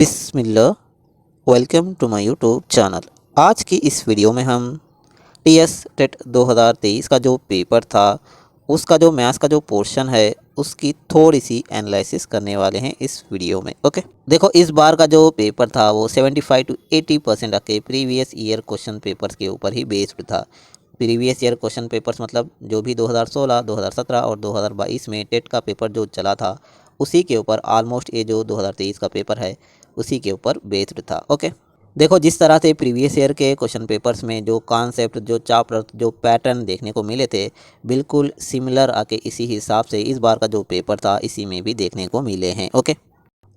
Bismillah. Welcome to my YouTube channel. आज की इस वीडियो में हम टीएस टेट 2023 का जो पेपर था उसका जो मैथ्स का जो पोर्शन है उसकी थोड़ी सी एनालिसिस करने वाले हैं इस वीडियो में। ओके, देखो इस बार का जो पेपर था वो 75 to 80% के प्रीवियस ईयर क्वेश्चन पेपर्स के ऊपर ही बेस्ड था। प्रीवियस ईयर क्वेश्चन पेपर्स मतलब जो भी 2016, 2017 और 2022 में टेट का पेपर जो चला था उसी के ऊपर ऑलमोस्ट ये जो 2023 का पेपर है उसी के ऊपर बेस्ड था। ओके, देखो जिस तरह से प्रीवियस ईयर के क्वेश्चन पेपर्स में जो कॉन्सेप्ट, जो चैप्टर, जो पैटर्न देखने को मिले थे बिल्कुल सिमिलर आके इसी हिसाब से इस बार का जो पेपर था इसी में भी देखने को मिले हैं। ओके,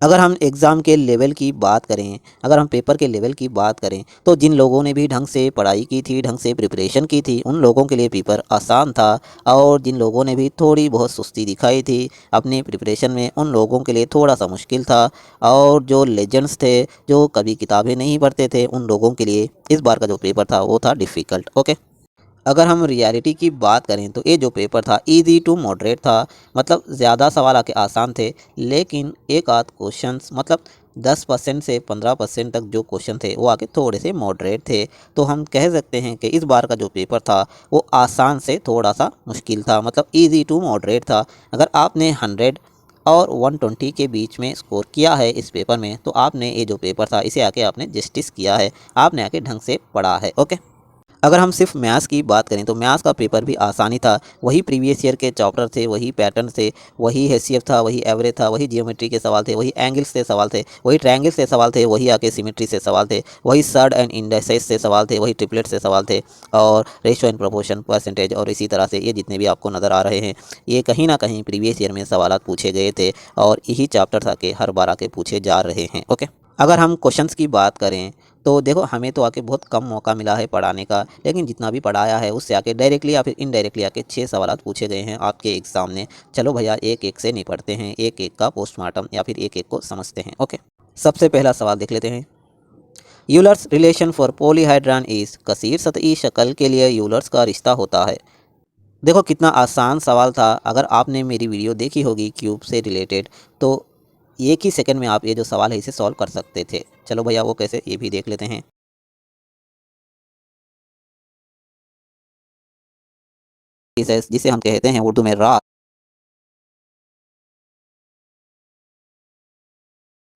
अगर हम एग्ज़ाम के लेवल की बात करें, अगर हम पेपर के लेवल की बात करें तो जिन लोगों ने भी ढंग से पढ़ाई की थी, ढंग से प्रिपरेशन की थी उन लोगों के लिए पेपर आसान था। और जिन लोगों ने भी थोड़ी बहुत सुस्ती दिखाई थी अपने प्रिपरेशन में उन लोगों के लिए थोड़ा सा मुश्किल था। और जो लेजेंड्स थे, जो कभी किताबें नहीं पढ़ते थे, उन लोगों के लिए इस बार का जो पेपर था वो था डिफ़िकल्ट। ओके, अगर हम रियलिटी की बात करें तो ये जो पेपर था इजी टू मॉडरेट था। मतलब ज़्यादा सवाल आके आसान थे, लेकिन एक आध क्वेश्चंस मतलब 10% से 15% तक जो क्वेश्चन थे वो आके थोड़े से मॉडरेट थे। तो हम कह सकते हैं कि इस बार का जो पेपर था वो आसान से थोड़ा सा मुश्किल था, मतलब इजी टू मॉडरेट था। अगर आपने 100 और 120 के बीच में स्कोर किया है इस पेपर में तो आपने ये जो पेपर था इसे आके आपने जस्टिस किया है, आपने आके ढंग से पढ़ा है। ओके, अगर हम सिर्फ मैथ्स की बात करें तो मैथ्स का पेपर भी आसानी था। वही प्रीवियस ईयर के चैप्टर थे, वही पैटर्न थे, वही एचसीएफ था, वही एवरेज था, वही जियोमेट्री के सवाल थे, वही एंगल्स से सवाल थे, वही ट्रायंगल्स से सवाल थे, वही आके सिमेट्री से सवाल थे, वही सर्ड एंड इंडाइसेस से सवाल थे, वही ट्रिपलेट से सवाल थे, और रेशियो एंड प्रोपोर्शन, परसेंटेज और इसी तरह से ये जितने भी आपको नज़र आ रहे हैं ये कहीं ना कहीं प्रीवियस ईयर में सवाल पूछे गए थे और यही चैप्टर था कि हर बार आके पूछे जा रहे हैं। ओके, अगर हम क्वेश्चंस की बात करें तो देखो हमें तो आके बहुत कम मौका मिला है पढ़ाने का, लेकिन जितना भी पढ़ाया है उससे आके डायरेक्टली या फिर इनडायरेक्टली आके 6 सवाल पूछे गए हैं आपके एग्ज़ाम में। चलो भैया एक एक से निपटते हैं, एक एक का पोस्टमार्टम या फिर एक एक को समझते हैं। ओके, सबसे पहला सवाल देख लेते हैं। यूलर्स रिलेशन फॉर पॉलीहाइड्रॉन इज, कसीर सतही शक्ल के लिए यूलर्स का रिश्ता होता है। देखो कितना आसान सवाल था। अगर आपने मेरी वीडियो देखी होगी क्यूब से रिलेटेड तो एक ही सेकंड में आप ये जो सवाल है इसे सॉल्व कर सकते थे। चलो भैया वो कैसे ये भी देख लेते हैं। जिसे हम कहते हैं उर्दू में राइट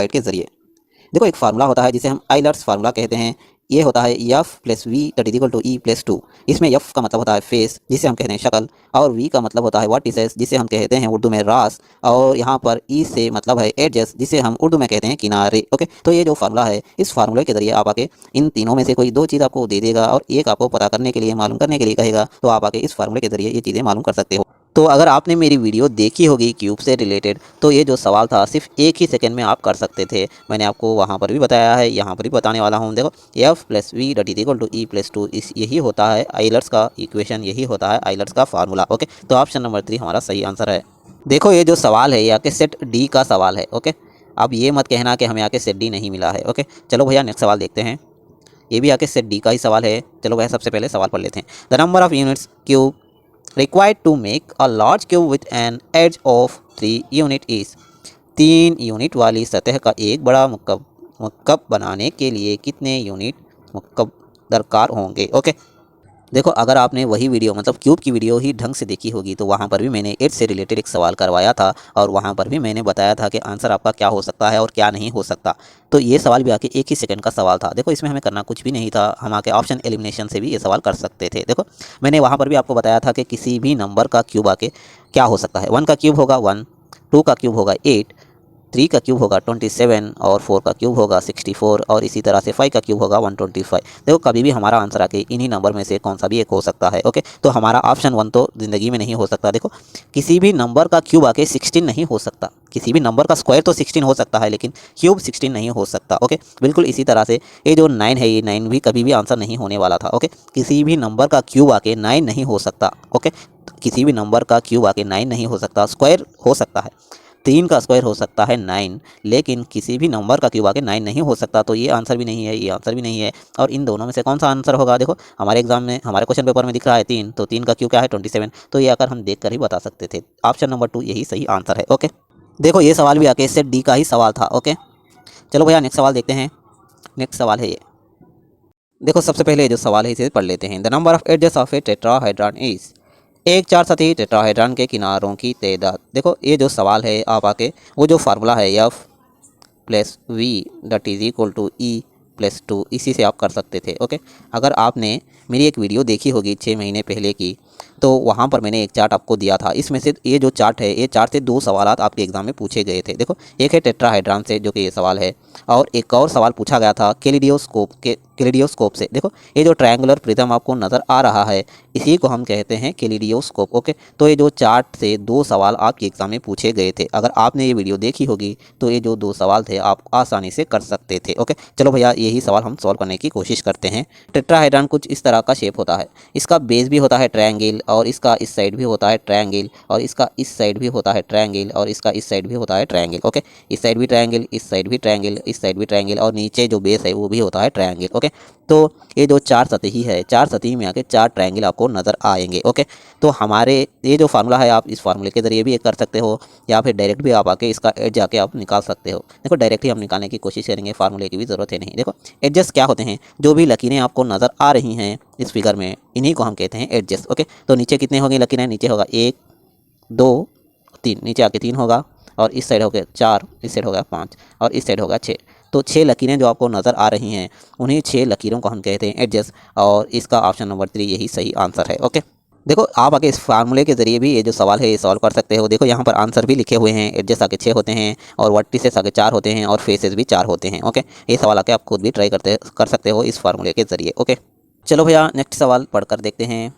के जरिए। देखो एक फार्मूला होता है जिसे हम आइलर्स फार्मूला कहते हैं। ये होता है F plus V that is equal to E plus 2। इसमें एफ का मतलब होता है फेस जिसे हम कहते हैं शक्ल, और वी का मतलब होता है वर्टिसेस जिसे हम कहते हैं उर्दू में रास, और यहाँ पर ई से मतलब है एडजस जिसे हम उर्दू में कहते हैं किनारे। ओके, तो ये जो फार्मूला है इस फार्मूले के जरिए आप आके इन तीनों में से कोई दो चीज़ आपको दे देगा और एक आपको पता करने के लिए, मालूम करने के लिए कहेगा, तो आप आके इस फार्मूले के जरिए ये चीज़ें मालूम कर सकते हो। तो अगर आपने मेरी वीडियो देखी होगी क्यूब से रिलेटेड तो ये जो सवाल था सिर्फ एक ही सेकंड में आप कर सकते थे। मैंने आपको वहाँ पर भी बताया है, यहाँ पर भी बताने वाला हूँ। देखो F plus V dot is equal to E plus 2, इस यही होता है आइलर्स का इक्वेशन, यही होता है आइलर्स का फार्मूला। ओके, तो ऑप्शन नंबर 3 हमारा सही आंसर है। देखो ये जो सवाल है ये आके सेट डी का सवाल है। ओके, अब ये मत कहना कि हमें आके सेट डी नहीं मिला है। ओके, चलो भैया नेक्स्ट सवाल देखते हैं। ये भी आके सेट डी का ही सवाल है। चलो भैया सबसे पहले सवाल पढ़ लेते हैं। The number of units cube required to make a large cube with an edge of 3 unit is, 3 unit वाली सतह का एक बड़ा मुक्कब बनाने के लिए कितने यूनिट मुक्कब दरकार होंगे। ओके, देखो अगर आपने वही वीडियो मतलब क्यूब की वीडियो ही ढंग से देखी होगी तो वहाँ पर भी मैंने एज से रिलेटेड एक सवाल करवाया था और वहाँ पर भी मैंने बताया था कि आंसर आपका क्या हो सकता है और क्या नहीं हो सकता। तो ये सवाल भी आके एक ही सेकंड का सवाल था। देखो इसमें हमें करना कुछ भी नहीं था, हम आके ऑप्शन एलिमिनेशन से भी ये सवाल कर सकते थे। देखो मैंने वहाँ पर भी आपको बताया था कि किसी भी नंबर का क्यूब आके क्या हो सकता है। 1 का क्यूब होगा 1, 2 का क्यूब होगा 8, 3 का क्यूब होगा 27 और 4 का क्यूब होगा 64 और इसी तरह से 5 का क्यूब होगा 125। देखो कभी भी हमारा आंसर आके इन्हीं नंबर में से कौन सा भी एक हो सकता है। ओके, तो हमारा ऑप्शन 1 तो ज़िंदगी में नहीं हो सकता। देखो किसी भी नंबर का क्यूब आके 16 नहीं हो सकता। किसी भी नंबर का स्क्वायर तो 16 हो सकता है लेकिन क्यूब 16 नहीं हो सकता। ओके, बिल्कुल इसी तरह से ये जो 9 है ये 9 भी कभी भी आंसर नहीं होने वाला था। ओके, किसी भी नंबर का क्यूब आके 9 नहीं हो सकता। ओके, किसी भी नंबर का क्यूब आके 9 नहीं हो सकता। स्क्वायर हो सकता है, 3 का स्क्वायर हो सकता है 9, लेकिन किसी भी नंबर का क्यूब आके 9 नहीं हो सकता। तो ये आंसर भी नहीं है, ये आंसर भी नहीं है, और इन दोनों में से कौन सा आंसर होगा। देखो हमारे एग्जाम में, हमारे क्वेश्चन पेपर में दिख रहा है 3, तो 3 का क्यूब क्या है 27। तो ये आकर हम देख कर ही बता सकते थे। ऑप्शन नंबर 2 यही सही आंसर है। ओके, देखो ये सवाल भी आके सेट डी का ही सवाल था। ओके, चलो भैया नेक्स्ट सवाल देखते हैं। नेक्स्ट सवाल है ये, देखो सबसे पहले जो सवाल है इसे पढ़ लेते हैं। The number of edges of a tetrahedron is, एक चार सतही टेट्राहेड्रॉन के किनारों की तादाद। देखो ये जो सवाल है आप आके वो जो फार्मूला है F plus V dot is equal to E plus two, इसी से आप कर सकते थे। ओके, अगर आपने मेरी एक वीडियो देखी होगी 6 महीने पहले की, तो वहाँ पर मैंने एक चार्ट आपको दिया था। इसमें से ये जो चार्ट है, ये चार्ट से 2 सवालात आपके एग्जाम में पूछे गए थे। देखो एक है टेट्राहेड्रॉन से जो कि ये सवाल है, और एक और सवाल पूछा गया था कैलिडियोस्कोप से। देखो ये जो ट्रायंगुलर प्रिज्म आपको नज़र आ रहा है, इसी को हम कहते हैं कैलिडियोस्कोप। ओके, तो ये जो चार्ट से 2 सवाल आपके एग्जाम में पूछे गए थे। अगर आपने ये वीडियो देखी होगी तो ये जो 2 सवाल थे आप आसानी से कर सकते थे। ओके, चलो भैया यही सवाल हम सॉल्व करने की कोशिश करते हैं। टेट्राहेड्रॉन कुछ इस तरह का शेप होता है, इसका बेस भी होता है ट्रायंगल, और इसका इस साइड भी होता है ट्रायंगल, और इसका इस साइड भी होता है ट्रायंगल, और इसका इस साइड भी होता है ट्रायंगल। ओके, इस साइड भी ट्रायंगल, इस साइड भी ट्रायंगल, इस साइड भी ट्रायंगल, और नीचे जो बेस है वो भी होता है ट्रायंगल। ओके, तो ये जो 4 सतही है, 4 सतही में आके 4 ट्रायंगल आपको नज़र आएंगे। ओके, तो हमारे ये जो फार्मूला है आप इस फार्मूले के ज़रिए भी कर सकते हो, या फिर डायरेक्ट भी आप आके इसका एज जाके आप निकाल सकते हो। देखो डायरेक्ट ही हम निकालने की कोशिश करेंगे, फार्मूले की भी ज़रूरत है नहीं। देखो एडजस्ट क्या होते हैं, जो भी लकीरें आपको नज़र आ रही हैं इस फिगर में, इन्हीं को हम कहते हैं एडजस्ट। ओके, तो नीचे कितने होंगे लकीरें, नीचे होगा 1 2 3, नीचे आके 3 होगा, और इस साइड हो गया 4, इस साइड हो गया 5, और इस साइड होगा 6। तो 6 लकीरें जो आपको नज़र आ रही हैं, उन्हीं 6 लकीरों को हम कहते हैं एडजस्ट, और इसका ऑप्शन नंबर 3 यही सही आंसर है। ओके, देखो आप आगे इस फार्मूले के ज़रिए भी ये जो सवाल है ये सॉल्व कर सकते हो। देखो यहाँ पर आंसर भी लिखे हुए हैं, एडजस्ट आके 6 होते हैं, और वर्टिसेस आके 4 होते हैं, और फेसेस भी 4 होते हैं। ओके, ये सवाल आके आप खुद भी ट्राई कर सकते हो इस फार्मूले के ज़रिए। ओके, चलो भैया नेक्स्ट सवाल पढ़कर देखते हैं।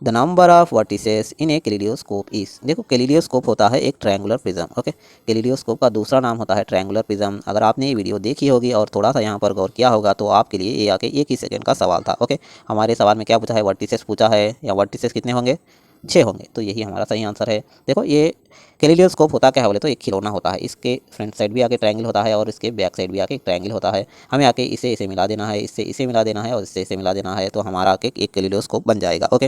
The number of vertices in a kaleidoscope is, देखो कैलिडियोस्कोप होता है एक ट्रायंगुलर प्रिज्म। ओके, कैलिडियोस्कोप का दूसरा नाम होता है ट्रायंगुलर प्रिज्म। अगर आपने ये वीडियो देखी होगी और थोड़ा सा यहाँ पर गौर किया होगा तो आपके लिए ये आके 1 ही सेकंड का सवाल था। ओके, हमारे सवाल में क्या पूछा है, वर्टिसेस पूछा है, या वर्टिसेस कितने होंगे, 6 होंगे, तो यही हमारा सही आंसर है। देखो ये कैलिडियोस्कोप होता क्या है बोले तो एक खिलौना होता है। इसके फ्रंट साइड भी आके ट्रायंगल होता है, और इसके बैक साइड भी आके एक ट्रायंगल होता है। हमें आके इसे इसे मिला देना है, इससे इसे मिला देना है, और इससे इसे मिला देना है, तो हमारा आके एक कैलिडियोस्कोप बन जाएगा। ओके,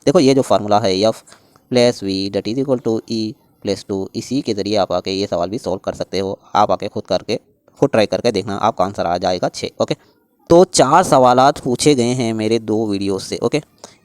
देखो ये जो फार्मूला है F plus V dot is equal to E plus two, इसी के ज़रिए आप आके ये सवाल भी सॉल्व कर सकते हो। आप आके खुद ट्राई करके देखना, आपका आंसर आ जाएगा 6। ओके, तो 4 सवालात पूछे गए हैं मेरे 2 वीडियो से। ओके,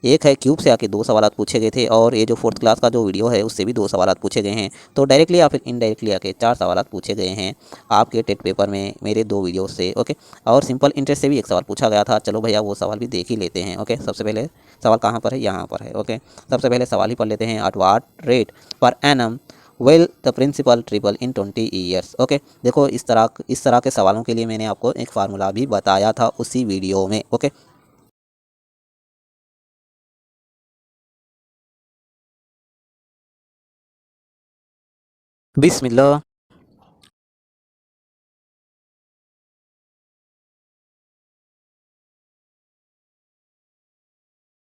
एक है क्यूब से आके 2 सवालात पूछे गए थे, और ये जो 4th क्लास का जो वीडियो है उससे भी 2 सवालात पूछे गए हैं। तो डायरेक्टली या फिर इनडायरेक्टली आके 4 सवालात पूछे गए हैं आपके टेट पेपर में मेरे 2 वीडियो से। ओके, और सिंपल इंटरेस्ट से भी एक सवाल पूछा गया था। चलो भैया वो सवाल भी देख ही लेते हैं। ओके, सबसे पहले सवाल कहाँ पर है, यहाँ पर है। ओके, सबसे पहले सवाल ही पढ़ लेते हैं। एट व्हाट रेट पर annum will the principal triple in 20 years. Okay, देखो इस तरह के सवालों के लिए मैंने आपको एक फार्मूला भी बताया था उसी वीडियो में। ओके, बिस्मिल्लाह।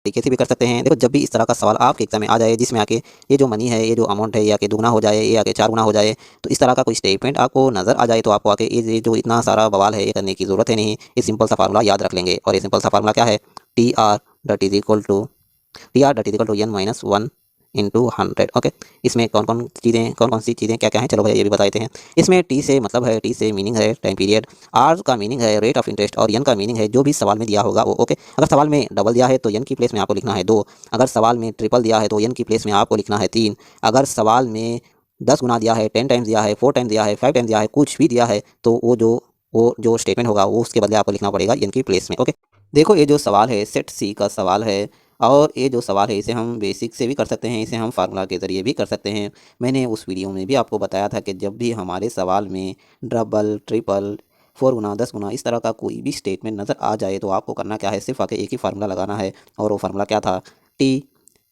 तरीके से भी कर सकते हैं। देखो जब भी इस तरह का सवाल आपके एग्जाम में आ जाए जिसमें आके ये जो मनी है, ये जो अमाउंट है, ये आके दुगना हो जाए, ये आके 4 गुना हो जाए, तो इस तरह का कोई स्टेटमेंट आपको नज़र आ जाए तो आपको आके ये जो इतना सारा बवाल है ये करने की ज़रूरत है नहीं। ये सिंपल सा फार्मूला याद रख लेंगे, और ये सिंपल सा फार्मूला क्या है, T R dot is equal to N minus 1 into 100। Okay, इसमें कौन कौन सी चीज़ें क्या क्या हैं, चलो भैया ये भी बता देते हैं। इसमें टी से मतलब है, टी से मीनिंग है टाइम पीरियड, आर का मीनिंग है रेट ऑफ इंटरेस्ट, और एन का मीनिंग है जो भी सवाल में दिया होगा वो। ओके, अगर सवाल में डबल दिया है तो एन की प्लेस में आपको लिखना है 2, अगर सवाल में ट्रिपल दिया है तो एन की प्लेस में आपको लिखना है 3, अगर सवाल में 10 गुना दिया है, 10 टाइम्स दिया है, 4 टाइम्स दिया है, 5 टाइम्स दिया है, कुछ भी दिया है, तो वो जो स्टेटमेंट होगा वो उसके बदले आपको लिखना पड़ेगा एन की प्लेस में। ओके, देखो ये जो सवाल है सेट सी का सवाल है, और ये जो सवाल है इसे हम बेसिक से भी कर सकते हैं, इसे हम फार्मूला के ज़रिए भी कर सकते हैं। मैंने उस वीडियो में भी आपको बताया था कि जब भी हमारे सवाल में डबल ट्रिपल 4 गुना 10 गुना इस तरह का कोई भी स्टेटमेंट नज़र आ जाए तो आपको करना क्या है, सिर्फ आके एक ही फार्मूला लगाना है, और वो फार्मूला क्या था, T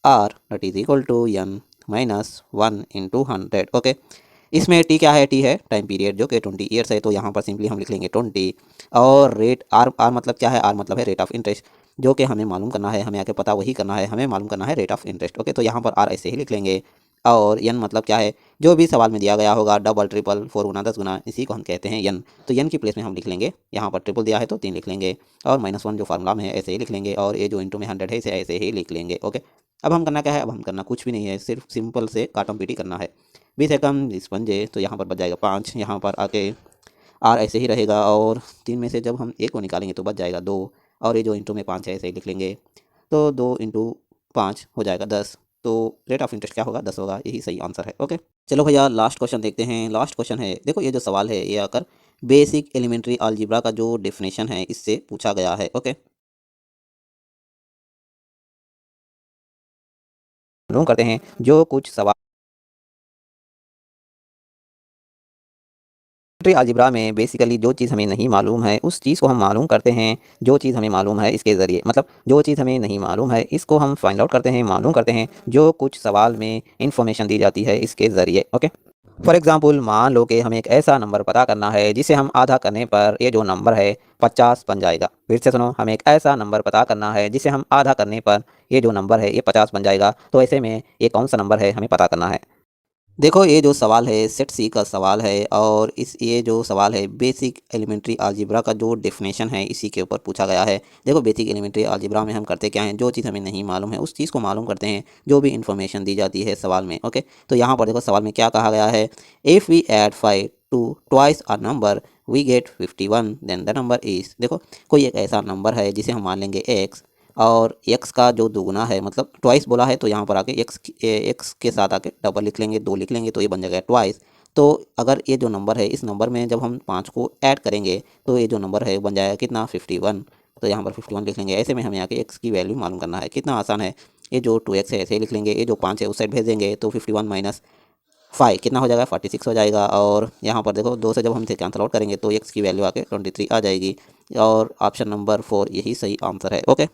R dot is equal to N minus 1 into 100। Okay, इसमें टी क्या है, टी है टाइम पीरियड जो कि 20 ईयर्स है, तो यहाँ पर सिंपली हम लिख लेंगे 20, और रेट आर मतलब क्या है, आर मतलब है रेट ऑफ इंटरेस्ट, जो कि हमें मालूम करना है, हमें आगे पता वही करना है, हमें मालूम करना है रेट ऑफ इंटरेस्ट। ओके, तो यहाँ पर आर ऐसे ही लिख लेंगे, और एन मतलब क्या है, जो भी सवाल में दिया गया होगा डबल ट्रिपल 4 गुना 10 गुना, इसी को हम कहते हैं एन। तो एन की प्लेस में हम लिख लेंगे, यहाँ पर ट्रिपल दिया है तो 3 लिख लेंगे, और -1 जो फार्मूला में है ऐसे ही लिख लेंगे, और ये जो इंटू में 100 है इसे ऐसे ही लिख लेंगे। ओके, अब हम करना क्या है, अब हम करना कुछ भी नहीं है, सिर्फ सिंपल से काटम पीटी करना है। 20 एकम 20 पंजे, तो यहाँ पर बच जाएगा 5, यहाँ पर आके आर ऐसे ही रहेगा और 3 में से जब हम 1 को निकालेंगे तो बच जाएगा 2 और ये जो इंटू में 5 है ऐसे ही लिख लेंगे। तो 2 इंटू 5 हो जाएगा 10। तो रेट ऑफ इंटरेस्ट क्या होगा 10 होगा, यही सही आंसर है। ओके, चलो भैया लास्ट क्वेश्चन देखते हैं। लास्ट क्वेश्चन है, देखो ये जो सवाल है ये आकर बेसिक एलिमेंट्री अलजेब्रा का जो डेफिनेशन है इससे पूछा गया है। ओके, मालूम करते हैं जो कुछ सवाल अलजेब्रा में बेसिकली जो चीज़ हमें नहीं मालूम है उस चीज़ को हम मालूम करते हैं जो चीज़ हमें मालूम है इसके ज़रिए। मतलब जो चीज़ हमें नहीं मालूम है इसको हम फाइंड आउट करते हैं, मालूम करते हैं जो कुछ सवाल में इंफॉर्मेशन दी जाती है इसके ज़रिए। ओके, फॉर एग्जांपल मान लो कि हमें एक ऐसा नंबर पता करना है जिसे हम आधा करने पर ये जो नंबर है 50 बन जाएगा। फिर से सुनो, हमें एक ऐसा नंबर पता करना है जिसे हम आधा करने पर ये जो नंबर है ये 50 बन जाएगा। तो ऐसे में ये कौन सा नंबर है हमें पता करना है। देखो ये जो सवाल है सेट सी का सवाल है और इस ये जो सवाल है बेसिक एलिमेंट्री अलजेब्रा का जो डेफिनेशन है इसी के ऊपर पूछा गया है। देखो बेसिक एलिमेंट्री अलजेब्रा में हम करते क्या हैं, जो चीज़ हमें नहीं मालूम है उस चीज़ को मालूम करते हैं जो भी इन्फॉर्मेशन दी जाती है सवाल में। ओके, तो यहाँ पर देखो सवाल में क्या कहा गया है, if we add 5 to twice a number we get 51 then the number is. देखो कोई एक ऐसा नंबर है जिसे हम मान लेंगे एक्स और x का जो दुगुना है, मतलब ट्वाइस बोला है तो यहाँ पर आके x के साथ आके डबल लिख लेंगे, 2 लिख लेंगे तो ये बन जाएगा ट्वाइस। तो अगर ये जो नंबर है इस नंबर में जब हम 5 को ऐड करेंगे तो ये जो नंबर है बन जाएगा कितना 51। तो यहाँ पर 51 लिख लेंगे। ऐसे में हमें आके x की वैल्यू मालूम करना है, कितना आसान है। ये जो 2x है ऐसे ही लिख लेंगे, ये जो 5 है उस साइड भेज देंगे तो 51 माइनस 5 कितना हो जाएगा 46 हो जाएगा। और यहाँ पर देखो 2 से जब हम इसे कैंसल आउट करेंगे तो x की वैल्यू आके 23 आ जाएगी और ऑप्शन नंबर 4 यही सही आंसर है। ओके,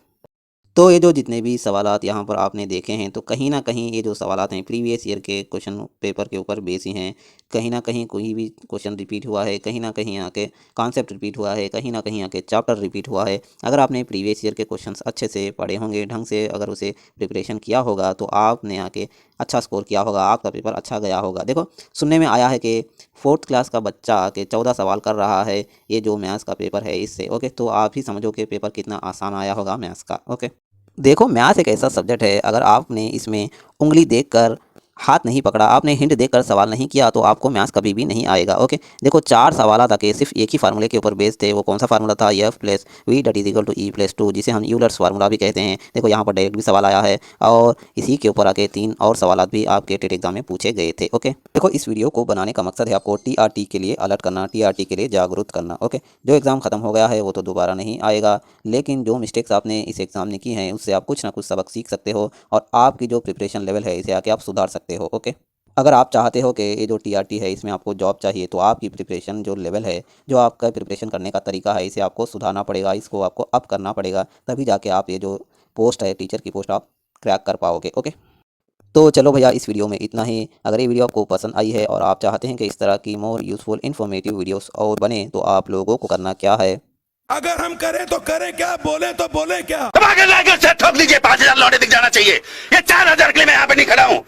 तो ये जो जितने भी सवालात यहाँ पर आपने देखे हैं तो कहीं न कहीं ये जो सवालात हैं प्रीवियस ईयर के क्वेश्चन पेपर के ऊपर बेस ही हैं। कहीं न कहीं कोई भी क्वेश्चन रिपीट हुआ है, कहीं न कहीं आके कॉन्सेप्ट रिपीट हुआ है, कहीं न कहीं आके चैप्टर रिपीट हुआ है। अगर आपने प्रीवियस ईयर के क्वेश्चंस अच्छे से पढ़े होंगे, ढंग से अगर उसे प्रिपरेशन किया होगा तो आपने आके अच्छा स्कोर किया होगा, आपका पेपर अच्छा गया होगा। देखो सुनने में आया है कि 4th क्लास का बच्चा के 14 सवाल कर रहा है ये जो मैथ्स का पेपर है इससे। ओके, तो आप ही समझो कि पेपर कितना आसान आया होगा मैथ्स का। ओके, देखो मैथ्स एक ऐसा सब्जेक्ट है, अगर आपने इसमें उंगली देखकर हाथ नहीं पकड़ा, आपने हिंट देकर सवाल नहीं किया तो आपको मैथ्स कभी भी नहीं आएगा। ओके, देखो 4 सवाल आके सिर्फ एक ही फार्मूले के ऊपर बेस्ड थे। वो कौन सा फार्मूला था, F plus V dot is equal to E plus 2, जिसे हम यूलर्स फार्मूला भी कहते हैं। देखो यहाँ पर डायरेक्ट भी सवाल आया है और इसी के ऊपर आके 3 और सवाल भी आपके टेट एग्जाम में पूछे गए थे। ओके, देखो इस वीडियो को बनाने का मकसद है आपको टीआरटी के लिए अलर्ट करना, टीआरटी के लिए जागरूक करना। ओके, जो एग्ज़ाम खत्म हो गया है वो तो दोबारा नहीं आएगा, लेकिन जो मिस्टेक्स आपने इस एग्ज़ाम में की हैं उससे आप कुछ ना कुछ सबक सीख सकते हो और आपकी जो प्रिपरेशन लेवल है इसे आके आप सुधार सकते हो। ओके, अगर आप चाहते हो कि ये जो टीआरटी है इसमें आपको जॉब चाहिए तो आपकी प्रिपरेशन जो लेवल है, जो आपका प्रिपरेशन करने का तरीका है इसे आपको सुधारना पड़ेगा, इसको आपको अप करना पड़ेगा, तभी जाके आप ये जो पोस्ट है टीचर की पोस्ट आप क्रैक कर पाओगे। ओके, तो चलो भैया इस वीडियो में इतना ही। अगर ये वीडियो आपको पसंद आई है और आप चाहते हैं कि इस तरह की मोर यूज़फुल इन्फॉर्मेटिव वीडियोस और बने तो आप लोगों को करना क्या है, अगर हम करें तो करें क्या, बोले तो बोले क्या। ठोक लीजिए, 5,000 लौटे दिख जाना चाहिए। ये 4,000 के लिए मैं यहाँ पे नहीं खड़ा हूँ।